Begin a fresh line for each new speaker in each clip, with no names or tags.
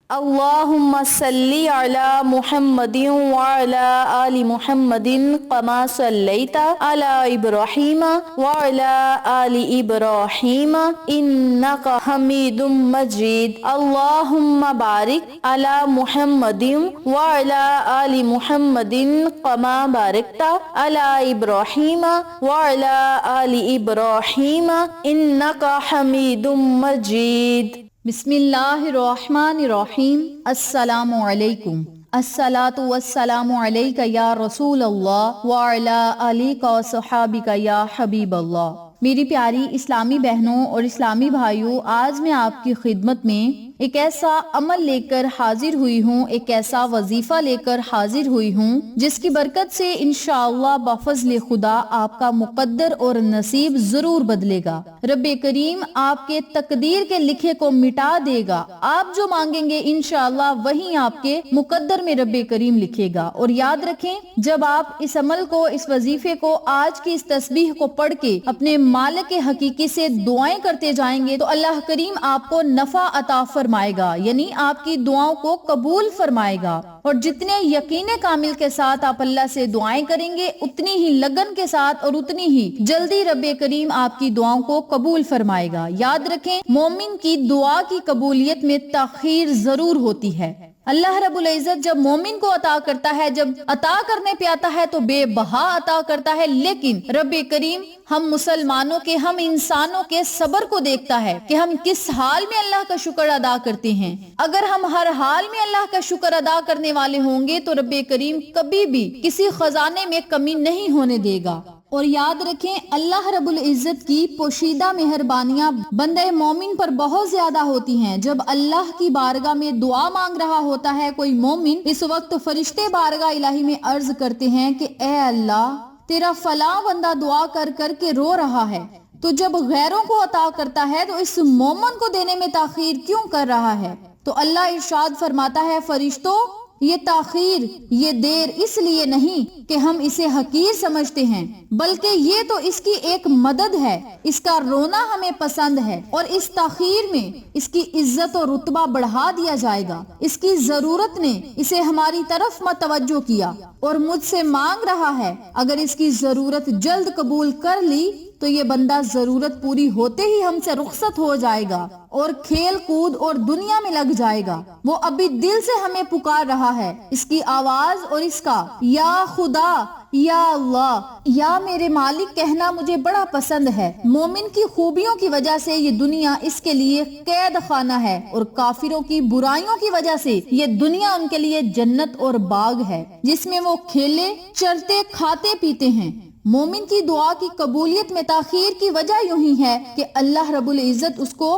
اللهم صل على محمد وعلى آل محمد كما صليت على إبراهيم وعلى آل إبراهيم إنك حميد مجيد. اللهم بارك على محمد وعلى آل محمد كما باركت على إبراهيم وعلى آل إبراهيم إنك حميد مجيد.
بسم اللہ الرحمن الرحیم. السلام علیکم. الصلاۃ والسلام علیک یا رسول اللہ وعلی آلک و صحابک یا حبیب اللہ. میری پیاری اسلامی بہنوں اور اسلامی بھائیوں، آج میں آپ کی خدمت میں ایک ایسا عمل لے کر حاضر ہوئی ہوں، ایک ایسا وظیفہ لے کر حاضر ہوئی ہوں جس کی برکت سے انشاءاللہ بفضل خدا آپ کا مقدر اور نصیب ضرور بدلے گا. رب کریم آپ کے تقدیر کے لکھے کو مٹا دے گا. آپ جو مانگیں گے انشاءاللہ وہی آپ کے مقدر میں رب کریم لکھے گا. اور یاد رکھیں، جب آپ اس عمل کو، اس وظیفے کو، آج کی اس تسبیح کو پڑھ کے اپنے مالک حقیقی سے دعائیں کرتے جائیں گے تو اللہ کریم آپ کو نفع عطا فرمائے گا، یعنی آپ کی دعاؤں کو قبول فرمائے گا. اور جتنے یقین کامل کے ساتھ آپ اللہ سے دعائیں کریں گے، اتنی ہی لگن کے ساتھ اور اتنی ہی جلدی رب کریم آپ کی دعاؤں کو قبول فرمائے گا. یاد رکھیں، مومن کی دعا کی قبولیت میں تاخیر ضرور ہوتی ہے. اللہ رب العزت جب مومن کو عطا کرتا ہے، جب عطا کرنے پہ آتا ہے تو بے بہا عطا کرتا ہے، لیکن رب کریم ہم مسلمانوں کے، ہم انسانوں کے صبر کو دیکھتا ہے کہ ہم کس حال میں اللہ کا شکر ادا کرتے ہیں. اگر ہم ہر حال میں اللہ کا شکر ادا کرنے والے ہوں گے تو رب کریم کبھی بھی کسی خزانے میں کمی نہیں ہونے دے گا. اور یاد رکھیں، اللہ رب العزت کی پوشیدہ مہربانیاں بندہ مومن پر بہت زیادہ ہوتی ہیں. جب اللہ کی بارگاہ میں دعا مانگ رہا ہوتا ہے کوئی مومن، اس وقت فرشتے بارگاہ الہی میں عرض کرتے ہیں کہ اے اللہ، تیرا فلاں بندہ دعا کر کر کے رو رہا ہے، تو جب غیروں کو عطا کرتا ہے تو اس مومن کو دینے میں تاخیر کیوں کر رہا ہے؟ تو اللہ ارشاد فرماتا ہے، فرشتوں، یہ تاخیر، یہ دیر اس لیے نہیں کہ ہم اسے حقیر سمجھتے ہیں، بلکہ یہ تو اس کی ایک مدد ہے. اس کا رونا ہمیں پسند ہے اور اس تاخیر میں اس کی عزت و رتبہ بڑھا دیا جائے گا. اس کی ضرورت نے اسے ہماری طرف متوجہ کیا اور مجھ سے مانگ رہا ہے. اگر اس کی ضرورت جلد قبول کر لی تو یہ بندہ ضرورت پوری ہوتے ہی ہم سے رخصت ہو جائے گا اور کھیل کود اور دنیا میں لگ جائے گا. وہ ابھی دل سے ہمیں پکار رہا ہے. اس کی آواز اور اس کا یا خدا، یا اللہ، یا میرے مالک کہنا مجھے بڑا پسند ہے. مومن کی خوبیوں کی وجہ سے یہ دنیا اس کے لیے قید خانہ ہے، اور کافروں کی برائیوں کی وجہ سے یہ دنیا ان کے لیے جنت اور باغ ہے جس میں وہ کھیلے، چرتے، کھاتے پیتے ہیں. مومن کی دعا کی قبولیت میں تاخیر کی وجہ یوں ہی ہے کہ اللہ رب العزت اس کو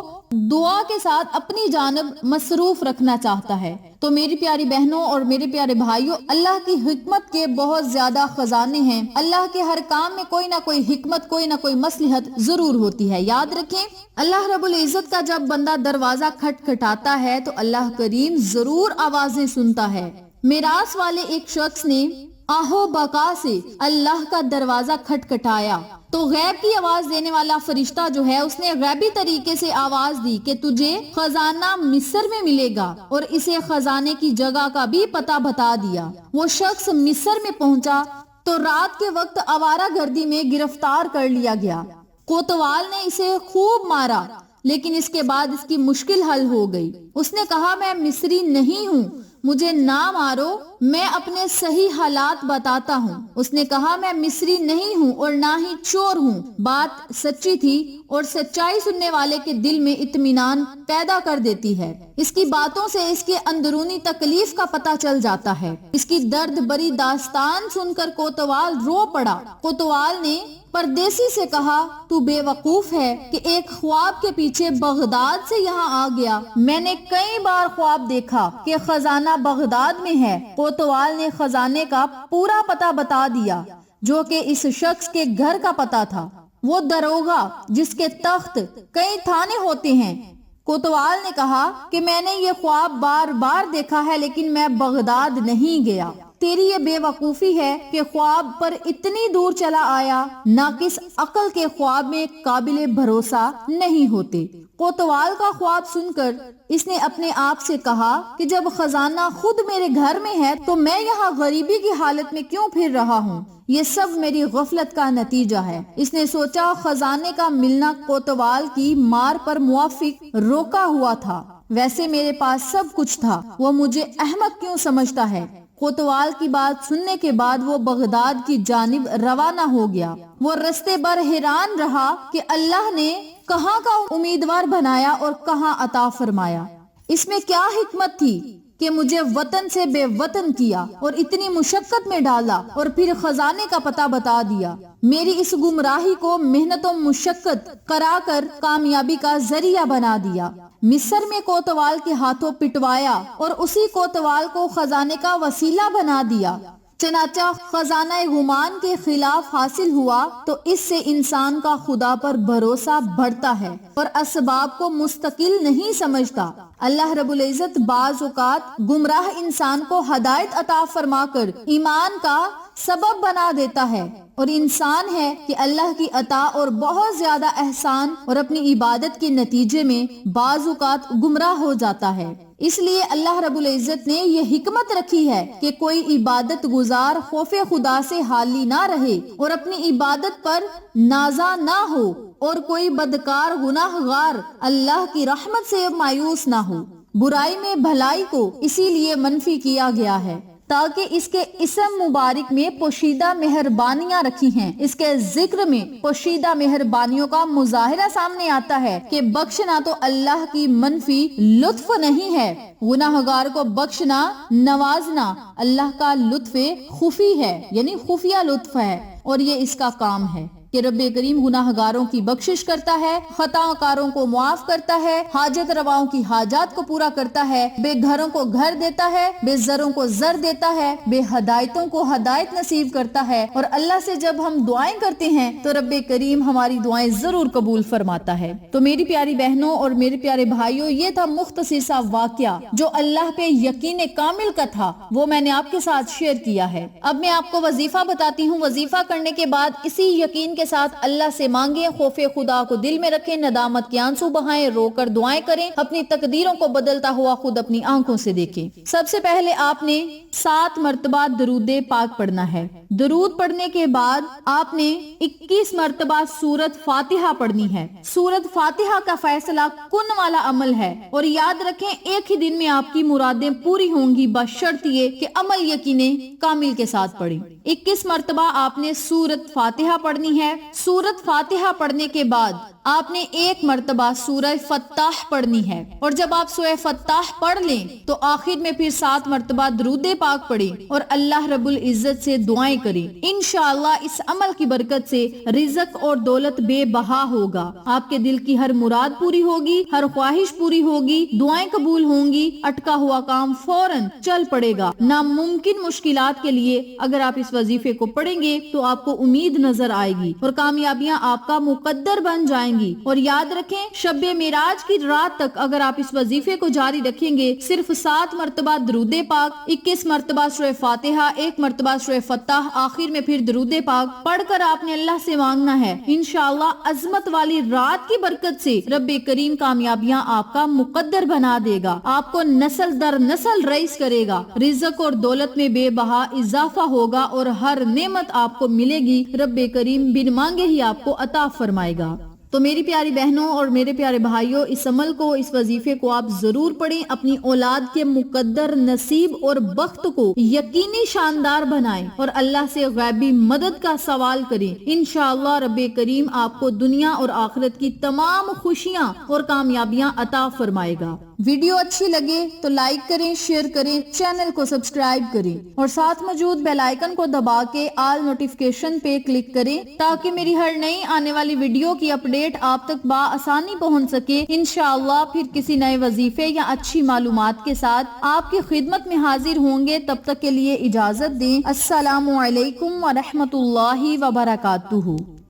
دعا کے ساتھ اپنی جانب مصروف رکھنا چاہتا ہے. تو میری پیاری بہنوں اور میرے پیارے بھائیوں، اللہ کی حکمت کے بہت زیادہ خزانے ہیں. اللہ کے ہر کام میں کوئی نہ کوئی حکمت، کوئی نہ کوئی مصلحت ضرور ہوتی ہے. یاد رکھیں، اللہ رب العزت کا جب بندہ دروازہ کھٹکھٹاتا ہے تو اللہ کریم ضرور آوازیں سنتا ہے. میراث والے ایک شخص نے آہو بقا سے اللہ کا دروازہ کھٹکھٹایا تو غیب کی آواز دینے والا فرشتہ جو ہے، اس نے غیبی طریقے سے آواز دی کہ تجھے خزانہ مصر میں ملے گا، اور اسے خزانے کی جگہ کا بھی پتہ بتا دیا. وہ شخص مصر میں پہنچا تو رات کے وقت آوارہ گردی میں گرفتار کر لیا گیا. کوتوال نے اسے خوب مارا، لیکن اس کے بعد اس کی مشکل حل ہو گئی. اس نے کہا، میں مصری نہیں ہوں، مجھے نہ مارو، میں اپنے صحیح حالات بتاتا ہوں. اس نے کہا، میں مصری نہیں ہوں اور نہ ہی چور ہوں. بات سچی تھی اور سچائی سننے والے کے دل میں اطمینان پیدا کر دیتی ہے. اس کی باتوں سے اس کے اندرونی تکلیف کا پتہ چل جاتا ہے. اس کی درد بری داستان سن کر کوتوال رو پڑا. کوتوال نے پردیسی سے کہا، تو بے وقوف ہے کہ ایک خواب کے پیچھے بغداد سے یہاں آ گیا. میں نے کئی بار خواب دیکھا کہ خزانہ بغداد میں ہے. کوتوال نے خزانے کا پورا پتہ بتا دیا، جو کہ اس شخص کے گھر کا پتہ تھا. وہ دروغہ جس کے تخت کئی تھانے ہوتے ہیں. کوتوال نے کہا کہ میں نے یہ خواب بار بار دیکھا ہے، لیکن میں بغداد نہیں گیا. تیری یہ بے وقوفی ہے کہ خواب پر اتنی دور چلا آیا، ناقص عقل کے خواب میں قابل بھروسہ نہیں ہوتے۔ کوتوال کا خواب سن کر اس نے اپنے آپ سے کہا کہ جب خزانہ خود میرے گھر میں ہے تو میں یہاں غریبی کی حالت میں کیوں پھر رہا ہوں؟ یہ سب میری غفلت کا نتیجہ ہے۔ اس نے سوچا خزانے کا ملنا کوتوال کی مار پر موافق روکا ہوا تھا، ویسے میرے پاس سب کچھ تھا، وہ مجھے احمق کیوں سمجھتا ہے؟ کوتوال کی بات سننے کے بعد وہ بغداد کی جانب روانہ ہو گیا۔ وہ رستے بھر حیران رہا کہ اللہ نے کہاں کا امیدوار بنایا اور کہاں عطا فرمایا۔ اس میں کیا حکمت تھی کہ مجھے وطن سے بے وطن کیا اور اتنی مشقت میں ڈالا اور پھر خزانے کا پتہ بتا دیا۔ میری اس گمراہی کو محنت و مشقت کرا کر کامیابی کا ذریعہ بنا دیا۔ مصر میں کوتوال کے ہاتھوں پٹوایا اور اسی کوتوال کو خزانے کا وسیلہ بنا دیا۔ چنانچہ خزانہ غمان کے خلاف حاصل ہوا تو اس سے انسان کا خدا پر بھروسہ بڑھتا ہے اور اسباب کو مستقل نہیں سمجھتا۔ اللہ رب العزت بعض اوقات گمراہ انسان کو ہدایت عطا فرما کر ایمان کا سبب بنا دیتا ہے، اور انسان ہے کہ اللہ کی عطا اور بہت زیادہ احسان اور اپنی عبادت کے نتیجے میں بعض اوقات گمراہ ہو جاتا ہے۔ اس لیے اللہ رب العزت نے یہ حکمت رکھی ہے کہ کوئی عبادت گزار خوف خدا سے حالی نہ رہے اور اپنی عبادت پر نازا نہ ہو، اور کوئی بدکار گناہ گار اللہ کی رحمت سے مایوس نہ ہو۔ برائی میں بھلائی کو اسی لیے منفی کیا گیا ہے تاکہ اس کے اسم مبارک میں پوشیدہ مہربانیاں رکھی ہیں۔ اس کے ذکر میں پوشیدہ مہربانیوں کا مظاہرہ سامنے آتا ہے کہ بخشنا تو اللہ کی منفی لطف نہیں ہے، گناہ گار کو بخشنا، نوازنا اللہ کا لطف خفی ہے، یعنی خفیہ لطف ہے، اور یہ اس کا کام ہے کہ رب کریم گناہ گاروں کی بخشش کرتا ہے، خطا کاروں کو معاف کرتا ہے، حاجت رواؤں کی حاجات کو پورا کرتا ہے، بے گھروں کو گھر دیتا ہے، بے زروں کو زر دیتا ہے، بے ہدایتوں کو ہدایت نصیب کرتا ہے، اور اللہ سے جب ہم دعائیں کرتے ہیں تو رب کریم ہماری دعائیں ضرور قبول فرماتا ہے۔ تو میری پیاری بہنوں اور میرے پیارے بھائیوں، یہ تھا مختصر سا واقعہ جو اللہ پہ یقین کامل کا تھا، وہ میں نے آپ کے ساتھ شیئر کیا ہے۔ اب میں آپ کو وظیفہ بتاتی ہوں۔ وظیفہ کرنے کے بعد اسی یقین کے ساتھ اللہ سے مانگیں، خوف خدا کو دل میں رکھیں، ندامت کے آنسو بہائیں، رو کر دعائیں کریں، اپنی تقدیروں کو بدلتا ہوا خود اپنی آنکھوں سے دیکھیں۔ سب سے پہلے آپ نے 7 مرتبہ درود پاک پڑھنا ہے۔ درود پڑھنے کے بعد آپ نے 21 مرتبہ سورت فاتحہ پڑھنی ہے۔ سورت فاتحہ کا فیصلہ کن والا عمل ہے، اور یاد رکھیں ایک ہی دن میں آپ کی مرادیں پوری ہوں گی، بشرط یہ کہ عمل یقین کامل کے ساتھ پڑھیں۔ 21 مرتبہ آپ نے سورت فاتحہ پڑھنی ہے۔ سورت فاتحہ پڑھنے کے بعد آپ نے 1 مرتبہ سورہ فتح پڑھنی ہے، اور جب آپ سورہ فتح پڑھ لیں تو آخر میں پھر 7 مرتبہ درود پاک پڑھیں اور اللہ رب العزت سے دعائیں کریں۔ انشاءاللہ اس عمل کی برکت سے رزق اور دولت بے بہا ہوگا، آپ کے دل کی ہر مراد پوری ہوگی، ہر خواہش پوری ہوگی، دعائیں قبول ہوں گی، اٹکا ہوا کام فوراً چل پڑے گا۔ ناممکن مشکلات کے لیے اگر آپ اس وظیفے کو پڑھیں گے تو آپ کو امید نظر آئے گی اور کامیابیاں آپ کا مقدر بن جائیں گی۔ اور یاد رکھیں شب معراج کی رات تک اگر آپ اس وظیفے کو جاری رکھیں گے، صرف 7 مرتبہ درود پاک، 21 مرتبہ سورہ فاتحہ، 1 مرتبہ سورہ فتح، آخر میں پھر درود پاک پڑھ کر آپ نے اللہ سے مانگنا ہے۔ انشاءاللہ عظمت والی رات کی برکت سے رب کریم کامیابیاں آپ کا مقدر بنا دے گا، آپ کو نسل در نسل رئیس کرے گا، رزق اور دولت میں بے بہا اضافہ ہوگا اور ہر نعمت آپ کو ملے گی، رب کریم بن مانگے ہی آپ کو عطا فرمائے گا۔ تو میری پیاری بہنوں اور میرے پیارے بھائیوں، اس عمل کو، اس وظیفے کو آپ ضرور پڑھیں، اپنی اولاد کے مقدر نصیب اور بخت کو یقینی شاندار بنائیں اور اللہ سے غیبی مدد کا سوال کریں۔ انشاءاللہ رب کریم آپ کو دنیا اور آخرت کی تمام خوشیاں اور کامیابیاں عطا فرمائے گا۔ ویڈیو اچھی لگے تو لائک کریں، شیئر کریں، چینل کو سبسکرائب کریں اور ساتھ موجود بیل آئیکن کو دبا کے آل نوٹیفیکیشن پہ کلک کریں تاکہ میری ہر نئی آنے والی ویڈیو کی اپڈیٹ آپ تک بآسانی پہنچ سکے۔ انشاءاللہ پھر کسی نئے وظیفے یا اچھی معلومات کے ساتھ آپ کی خدمت میں حاضر ہوں گے۔ تب تک کے لیے اجازت دیں۔ السلام علیکم ورحمۃ اللہ وبرکاتہ۔